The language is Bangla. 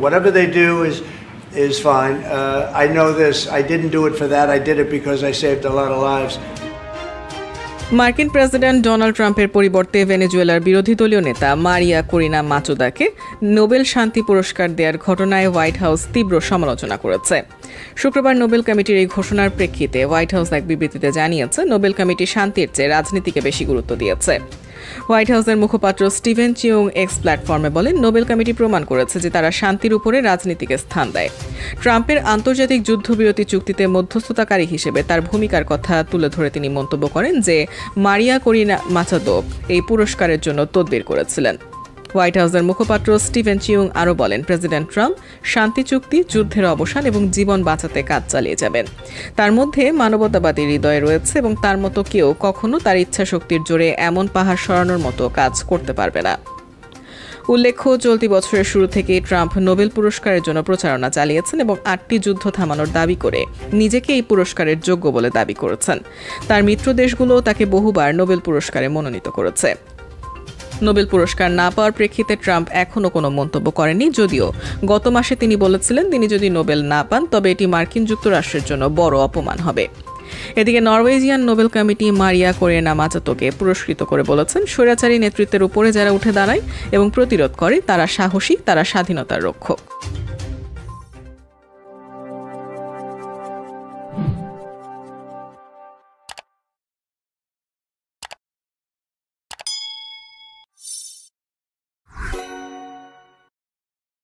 whatever they do is fine. I know this. I didn't do it for that. I did it because I saved a lot of lives. মার্কিন প্রেসিডেন্ট ডোনাল্ড ট্রাম্পের পরিবর্তে ভেনেজুয়েলার বিরোধী দলীয় নেতা মারিয়া করিনা মাচোদাকে নোবেল শান্তি পুরস্কার দেওয়ার ঘটনায় হোয়াইট হাউস তীব্র সমালোচনা করেছে। শুক্রবার নোবেল কমিটির এই ঘোষণার প্রেক্ষিতে হোয়াইট হাউস এক বিবৃতিতে জানিয়েছে, নোবেল কমিটি শান্তির চেয়ে রাজনীতিকে বেশি গুরুত্ব দিয়েছে। হোয়াইট হাউসের মুখপাত্র স্টিভেন চিউং এক্স প্ল্যাটফর্মে বলেন, নোবেল কমিটি প্রমাণ করেছে যে তারা শান্তির উপরে রাজনীতিকে স্থান দেয়। ট্রাম্পের আন্তর্জাতিক যুদ্ধবিরতি চুক্তিতে মধ্যস্থতাকারী হিসেবে তার ভূমিকার কথা তুলে ধরে তিনি মন্তব্য করেন যে মারিয়া করিনা মাচাদো এই পুরস্কারের জন্য তদবির করেছিলেন। হোয়াইট হাউসের মুখপাত্র স্টিভেন চিউং আরও বলেন, প্রেসিডেন্ট ট্রাম্প শান্তি চুক্তি, যুদ্ধের অবসান এবং জীবন বাঁচাতে কাজ চালিয়ে যাবেন। তার মধ্যে মানবতাবাদী হৃদয় রয়েছে এবং তার মতো কেউ কখনো তার ইচ্ছাশক্তির জোরে এমন পাহাড় সরানোর মতো কাজ করতে পারবে না। উল্লেখ্য, চলতি বছরের শুরু থেকে ট্রাম্প নোবেল পুরস্কারের জন্য প্রচারণা চালিয়েছেন এবং 8টি যুদ্ধ থামানোর দাবি করে নিজেকে এই পুরস্কারের যোগ্য বলে দাবি করেছেন। তার মিত্র দেশগুলো তাকে বহুবার নোবেল পুরস্কারে মনোনীত করেছে। নোবেল পুরস্কার না পাওয়ার প্রেক্ষিতে ট্রাম্প এখনও কোনো মন্তব্য করেনি, যদিও গত মাসে তিনি বলেছিলেন তিনি যদি নোবেল না পান তবে এটি মার্কিন যুক্তরাষ্ট্রের জন্য বড় অপমান হবে। এদিকে নরওয়েজিয়ান নোবেল কমিটি মারিয়া করিনা মাচাতোকে পুরস্কৃত করে বলেছেন, স্বৈরাচারী নেতৃত্বের উপরে যারা উঠে দাঁড়ায় এবং প্রতিরোধ করে তারা সাহসী, তারা স্বাধীনতার রক্ষক।